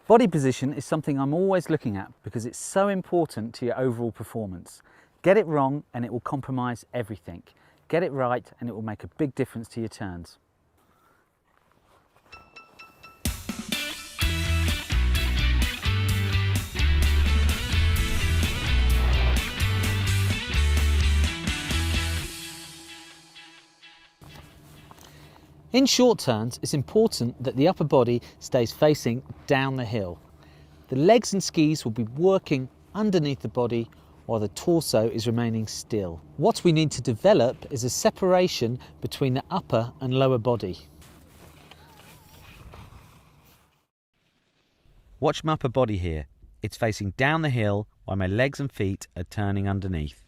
Body position is something I'm always looking at because it's so important to your overall performance. Get it wrong and it will compromise everything. Get it right and it will make a big difference to your turns. In short turns, it's important that the upper body stays facing down the hill. The legs and skis will be working underneath the body while the torso is remaining still. What we need to develop is a separation between the upper and lower body. Watch my upper body here. It's facing down the hill while my legs and feet are turning underneath.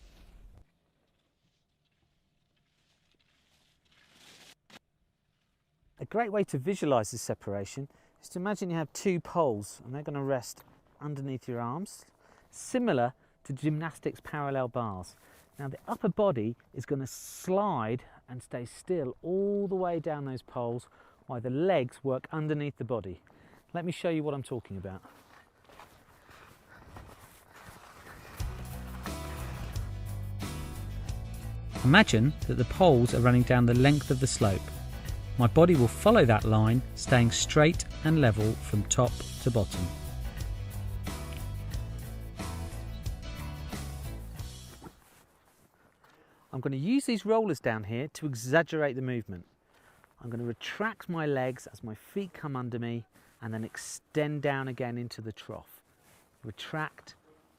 A great way to visualise this separation is to imagine you have two poles and they're going to rest underneath your arms, similar to gymnastics parallel bars. Now the upper body is going to slide and stay still all the way down those poles while the legs work underneath the body. Let me show you what I'm talking about. Imagine that the poles are running down the length of the slope. My body will follow that line, staying straight and level from top to bottom. I'm going to use these rollers down here to exaggerate the movement. I'm going to retract my legs as my feet come under me and then extend down again into the trough. Retract,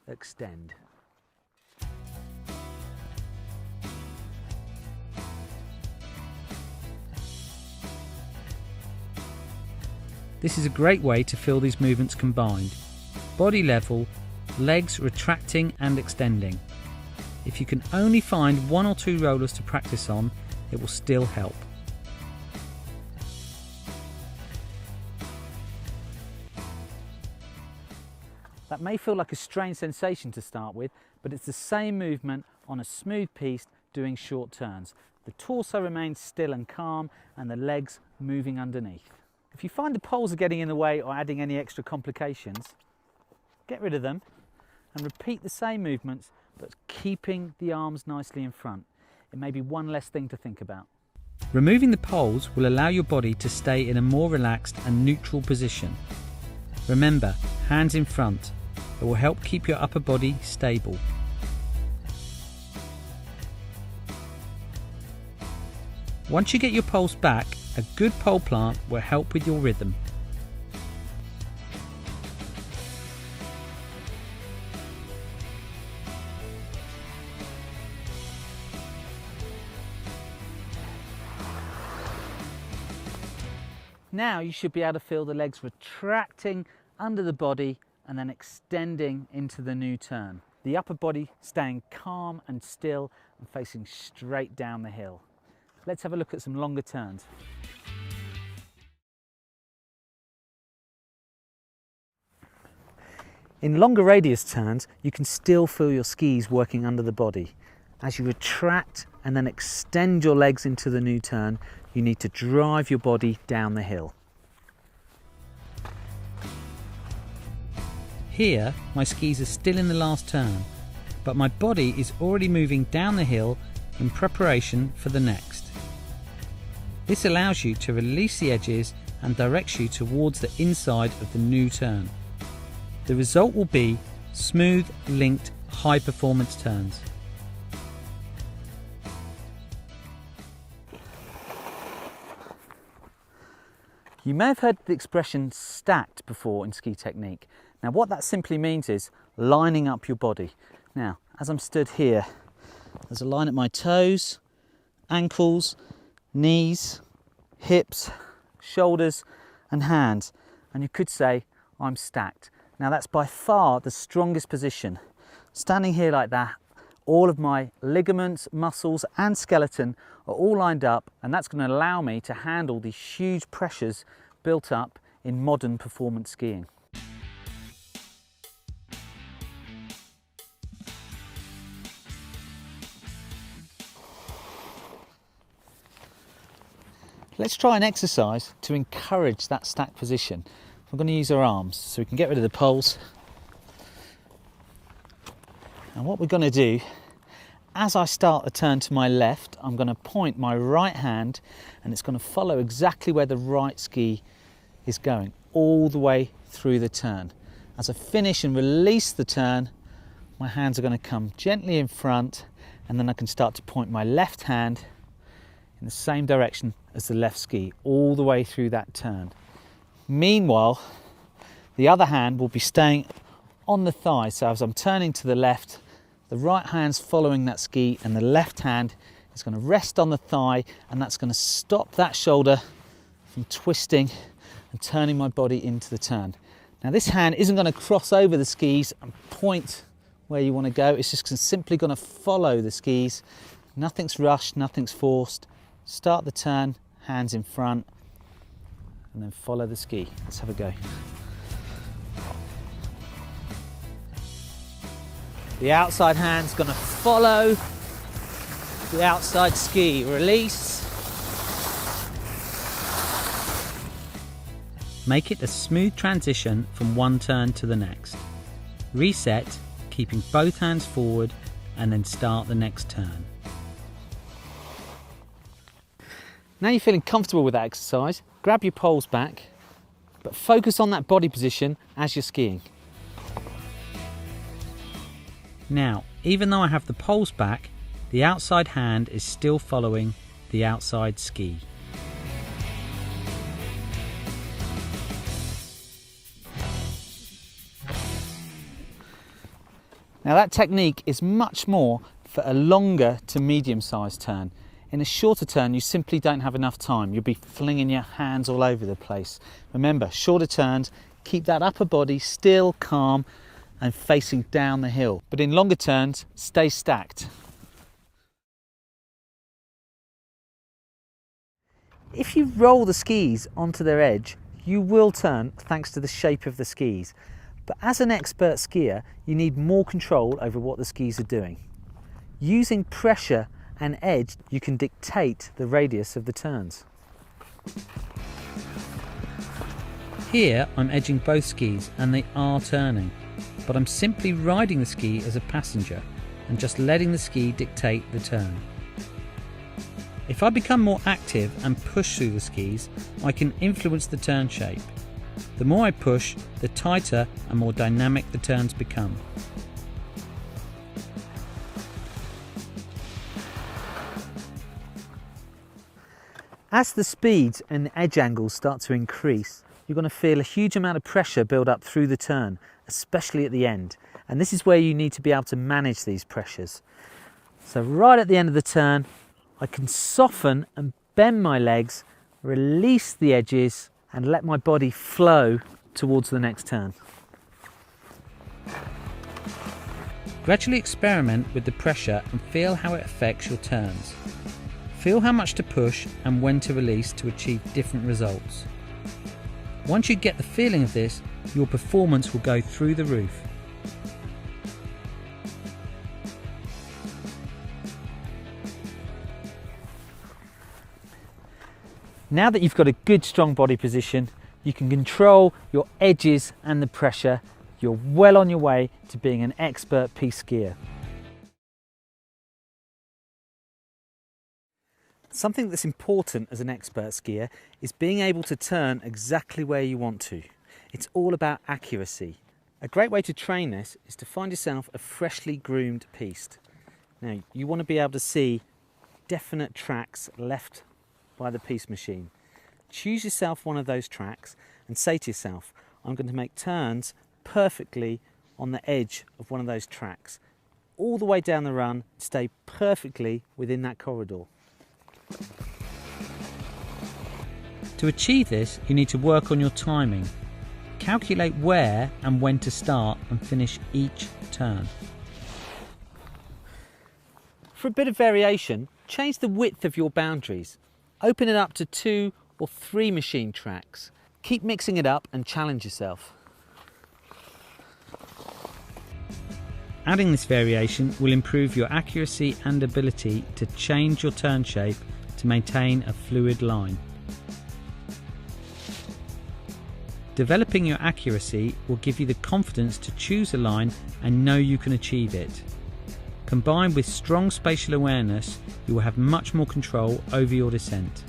extend. This is a great way to feel these movements combined. Body level, legs retracting and extending. If you can only find one or two rollers to practice on, it will still help. That may feel like a strange sensation to start with, but it's the same movement on a smooth piste doing short turns. The torso remains still and calm and the legs moving underneath. If you find the poles are getting in the way or adding any extra complications, get rid of them and repeat the same movements but keeping the arms nicely in front. It may be one less thing to think about. Removing the poles will allow your body to stay in a more relaxed and neutral position. Remember, hands in front. It will help keep your upper body stable. Once you get your poles back, a good pole plant will help with your rhythm. Now you should be able to feel the legs retracting under the body and then extending into the new turn. The upper body staying calm and still and facing straight down the hill. Let's have a look at some longer turns. In longer radius turns, you can still feel your skis working under the body. As you retract and then extend your legs into the new turn, you need to drive your body down the hill. Here, my skis are still in the last turn, but my body is already moving down the hill in preparation for the next. This allows you to release the edges and directs you towards the inside of the new turn. The result will be smooth, linked, high performance turns. You may have heard the expression stacked before in ski technique. Now what that simply means is lining up your body. Now as I'm stood here, there's a line at my toes, ankles, knees, hips, shoulders and hands, and you could say I'm stacked. Now that's by far the strongest position. Standing here like that, all of my ligaments, muscles and skeleton are all lined up, and that's going to allow me to handle the huge pressures built up in modern performance skiing. Let's try an exercise to encourage that stacked position. we're going to use our arms, so we can get rid of the poles. And what we're going to do, as I start the turn to my left, I'm going to point my right hand and it's going to follow exactly where the right ski is going, all the way through the turn. As I finish and release the turn, my hands are going to come gently in front, and then I can start to point my left hand in the same direction as the left ski, all the way through that turn. Meanwhile, the other hand will be staying on the thigh, so as I'm turning to the left, the right hand's following that ski and the left hand is going to rest on the thigh, and that's going to stop that shoulder from twisting and turning my body into the turn. Now this hand isn't going to cross over the skis and point where you want to go, it's just simply going to follow the skis. Nothing's rushed, nothing's forced. Start the turn, hands in front, and then follow the ski. Let's have a go. The outside hand's going to follow the outside ski. Release. Make it a smooth transition from one turn to the next. Reset, keeping both hands forward, and then start the next turn. Now you're feeling comfortable with that exercise, grab your poles back, but focus on that body position as you're skiing. Now, even though I have the poles back, the outside hand is still following the outside ski. Now that technique is much more for a longer to medium-sized turn. In a shorter turn, you simply don't have enough time. You'll be flinging your hands all over the place. Remember, shorter turns, keep that upper body still, calm, and facing down the hill. But in longer turns, stay stacked. If you roll the skis onto their edge, you will turn thanks to the shape of the skis. But as an expert skier, you need more control over what the skis are doing. Using pressure and edge, you can dictate the radius of the turns. Here I'm edging both skis and they are turning, but I'm simply riding the ski as a passenger and just letting the ski dictate the turn. If I become more active and push through the skis, I can influence the turn shape. The more I push, the tighter and more dynamic the turns become. As the speeds and the edge angles start to increase, you're going to feel a huge amount of pressure build up through the turn, especially at the end. And this is where you need to be able to manage these pressures. So right at the end of the turn, I can soften and bend my legs, release the edges, and let my body flow towards the next turn. Gradually experiment with the pressure and feel how it affects your turns. Feel how much to push and when to release to achieve different results. Once you get the feeling of this, your performance will go through the roof. Now that you've got a good strong body position, you can control your edges and the pressure. You're well on your way to being an expert piste skier. Something that's important as an expert skier is being able to turn exactly where you want to. It's all about accuracy. A great way to train this is to find yourself a freshly groomed piste. Now, you want to be able to see definite tracks left by the piste machine. Choose yourself one of those tracks and say to yourself, I'm going to make turns perfectly on the edge of one of those tracks. All the way down the run, stay perfectly within that corridor. To achieve this, you need to work on your timing. Calculate where and when to start and finish each turn. For a bit of variation, change the width of your boundaries. Open it up to 2 or 3 machine tracks. Keep mixing it up and challenge yourself. Adding this variation will improve your accuracy and ability to change your turn shape to maintain a fluid line. Developing your accuracy will give you the confidence to choose a line and know you can achieve it. Combined with strong spatial awareness, you will have much more control over your descent.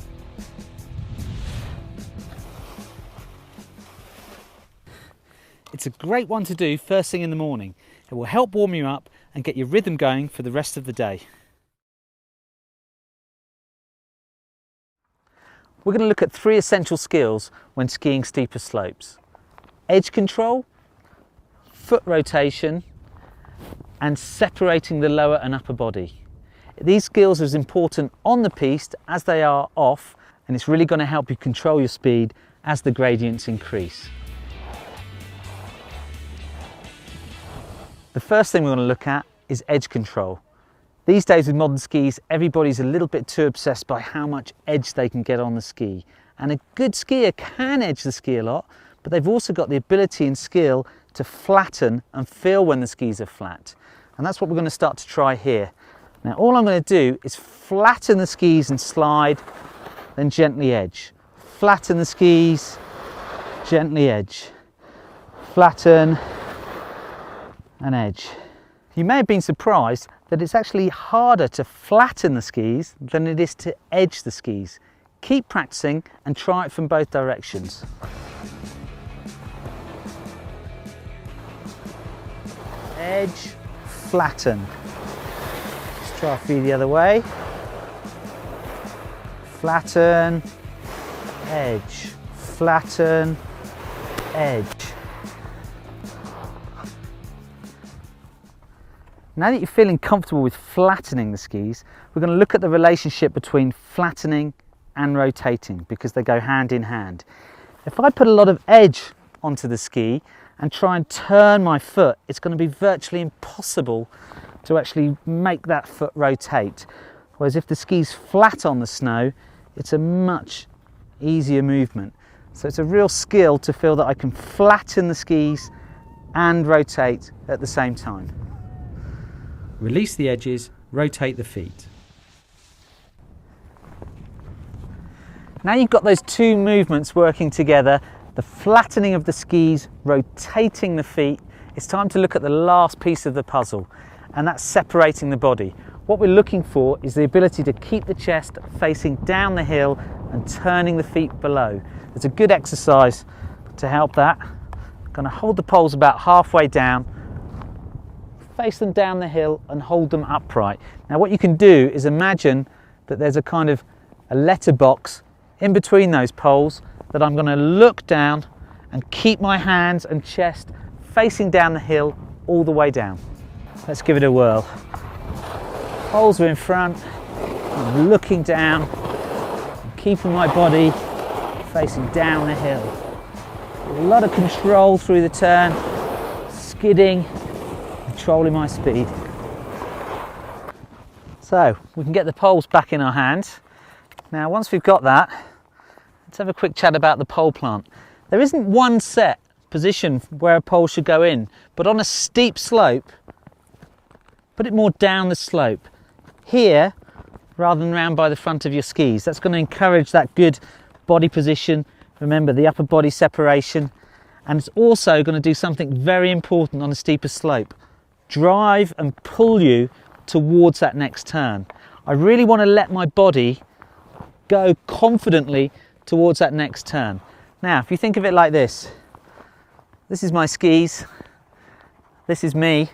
It's a great one to do first thing in the morning. It will help warm you up and get your rhythm going for the rest of the day. We're going to look at 3 essential skills when skiing steeper slopes: edge control, foot rotation, and separating the lower and upper body. These skills are as important on the piste as they are off, and it's really going to help you control your speed as the gradients increase. The first thing we're going to look at is edge control. These days with modern skis, everybody's a little bit too obsessed by how much edge they can get on the ski. And a good skier can edge the ski a lot, but they've also got the ability and skill to flatten and feel when the skis are flat. And that's what we're going to start to try here. Now all I'm going to do is flatten the skis and slide, then gently edge. Flatten the skis, gently edge. Flatten and edge. You may have been surprised that it's actually harder to flatten the skis than it is to edge the skis. Keep practicing and try it from both directions. Edge, flatten. Let's try a few the other way. Flatten, edge, flatten, edge. Now that you're feeling comfortable with flattening the skis, we're going to look at the relationship between flattening and rotating, because they go hand in hand. If I put a lot of edge onto the ski and try and turn my foot, it's going to be virtually impossible to actually make that foot rotate. Whereas if the ski's flat on the snow, it's a much easier movement. So it's a real skill to feel that I can flatten the skis and rotate at the same time. Release the edges, rotate the feet. Now you've got those 2 movements working together, the flattening of the skis, rotating the feet. It's time to look at the last piece of the puzzle, and that's separating the body. What we're looking for is the ability to keep the chest facing down the hill and turning the feet below. There's a good exercise to help that. I'm going to hold the poles about halfway down, face them down the hill and hold them upright. Now what you can do is imagine that there's a kind of a letterbox in between those poles that I'm going to look down and keep my hands and chest facing down the hill all the way down. Let's give it a whirl. Poles are in front, I'm looking down, I'm keeping my body facing down the hill. A lot of control through the turn, skidding, controlling my speed. So we can get the poles back in our hands. Now once we've got that, let's have a quick chat about the pole plant. There isn't one set position where a pole should go in, but on a steep slope, put it more down the slope. Here, rather than round by the front of your skis. That's going to encourage that good body position. Remember the upper body separation. And it's also going to do something very important on a steeper slope. Drive and pull you towards that next turn. I really want to let my body go confidently towards that next turn. Now, if you think of it like this is my skis, this is me.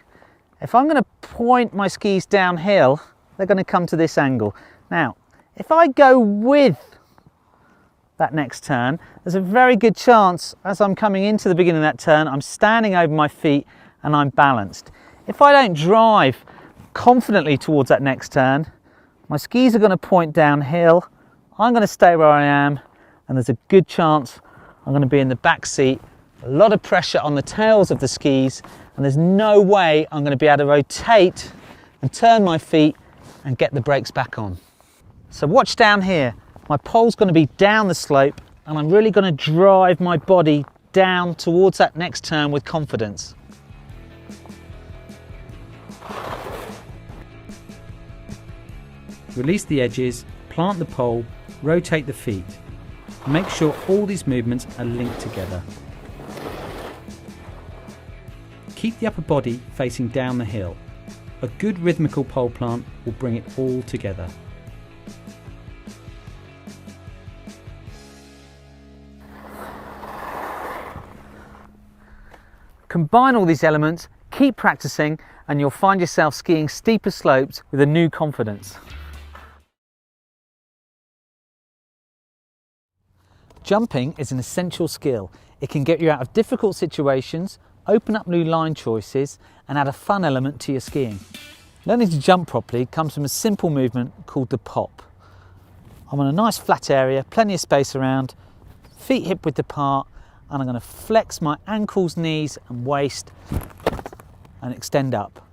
If I'm going to point my skis downhill, they're going to come to this angle. Now, if I go with that next turn, there's a very good chance as I'm coming into the beginning of that turn, I'm standing over my feet and I'm balanced. If I don't drive confidently towards that next turn, my skis are going to point downhill, I'm going to stay where I am, and there's a good chance I'm going to be in the back seat. A lot of pressure on the tails of the skis, and there's no way I'm going to be able to rotate and turn my feet and get the brakes back on. So watch down here. My pole's going to be down the slope, and I'm really going to drive my body down towards that next turn with confidence. Release the edges, plant the pole, rotate the feet. Make sure all these movements are linked together. Keep the upper body facing down the hill. A good rhythmical pole plant will bring it all together. Combine all these elements, keep practicing, and you'll find yourself skiing steeper slopes with a new confidence. Jumping is an essential skill. It can get you out of difficult situations, open up new line choices, and add a fun element to your skiing. Learning to jump properly comes from a simple movement called the pop. I'm on a nice flat area, plenty of space around, feet hip width apart, and I'm going to flex my ankles, knees and waist and extend up.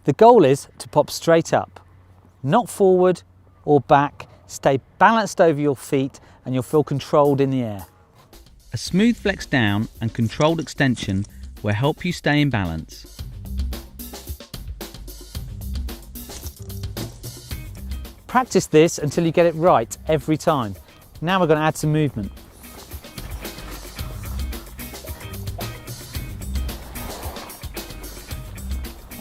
The goal is to pop straight up, not forward or back. Stay balanced over your feet and you'll feel controlled in the air. A smooth flex down and controlled extension will help you stay in balance. Practice this until you get it right every time. Now we're going to add some movement.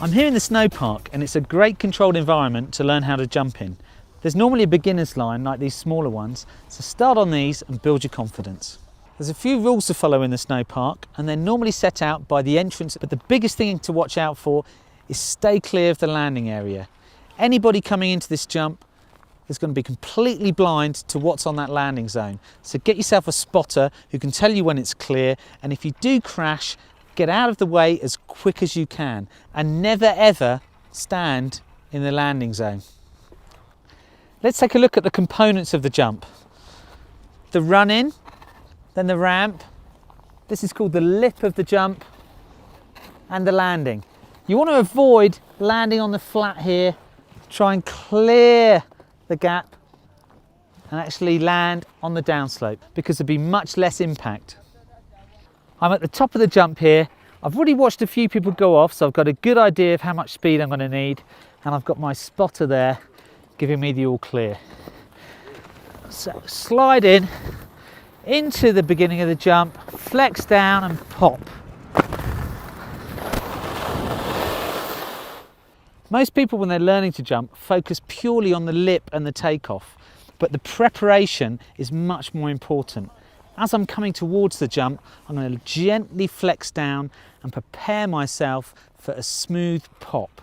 I'm here in the snow park and it's a great controlled environment to learn how to jump in. There's normally a beginner's line like these smaller ones, so start on these and build your confidence. There's a few rules to follow in the snow park and they're normally set out by the entrance, but the biggest thing to watch out for is stay clear of the landing area. Anybody coming into this jump is going to be completely blind to what's on that landing zone. So get yourself a spotter who can tell you when it's clear, and if you do crash, get out of the way as quick as you can and never ever stand in the landing zone. Let's take a look at the components of the jump. The run in, then the ramp. This is called the lip of the jump, and the landing. You want to avoid landing on the flat here. Try and clear the gap and actually land on the downslope because there'll be much less impact. I'm at the top of the jump here. I've already watched a few people go off, so I've got a good idea of how much speed I'm going to need, and I've got my spotter there giving me the all clear. So slide in into the beginning of the jump, flex down and pop. Most people, when they're learning to jump, focus purely on the lip and the takeoff, but the preparation is much more important. As I'm coming towards the jump, I'm going to gently flex down and prepare myself for a smooth pop.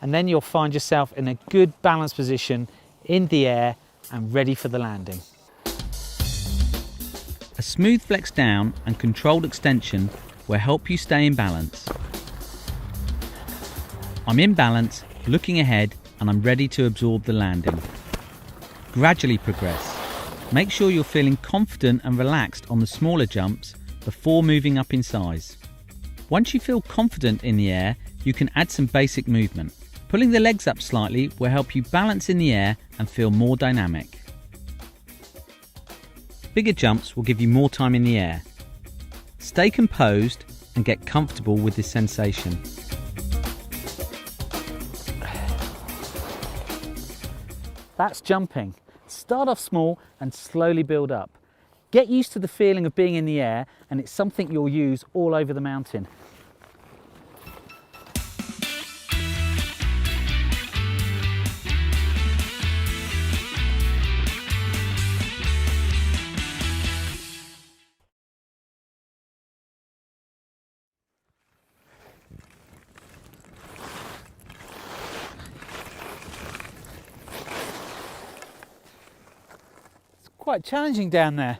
And then you'll find yourself in a good balanced position in the air and ready for the landing. A smooth flex down and controlled extension will help you stay in balance. I'm in balance, looking ahead, and I'm ready to absorb the landing. Gradually progress. Make sure you're feeling confident and relaxed on the smaller jumps before moving up in size. Once you feel confident in the air, you can add some basic movement. Pulling the legs up slightly will help you balance in the air and feel more dynamic. Bigger jumps will give you more time in the air. Stay composed and get comfortable with this sensation. That's jumping. Start off small and slowly build up. Get used to the feeling of being in the air, and it's something you'll use all over the mountain. Quite challenging down there,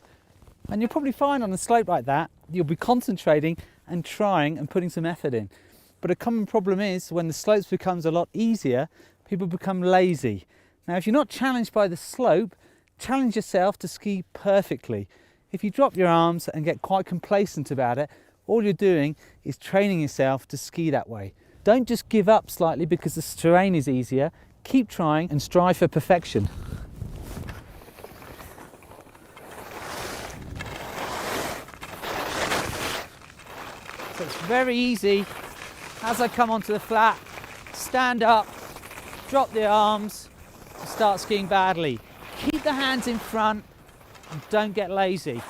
and you'll probably find on a slope like that you'll be concentrating and trying and putting some effort in. But a common problem is when the slopes becomes a lot easier, people become lazy. Now if you're not challenged by the slope, challenge yourself to ski perfectly. If you drop your arms and get quite complacent about it, all you're doing is training yourself to ski that way. Don't just give up slightly because the terrain is easier. Keep trying and strive for perfection. So it's very easy. As I come onto the flat, stand up, drop the arms, and start skiing badly. Keep the hands in front and don't get lazy.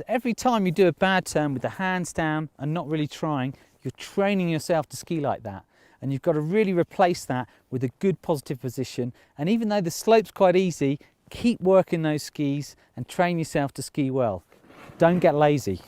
So every time you do a bad turn with the hands down and not really trying, you're training yourself to ski like that. And you've got to really replace that with a good positive position. And even though the slope's quite easy, keep working those skis and train yourself to ski well. Don't get lazy.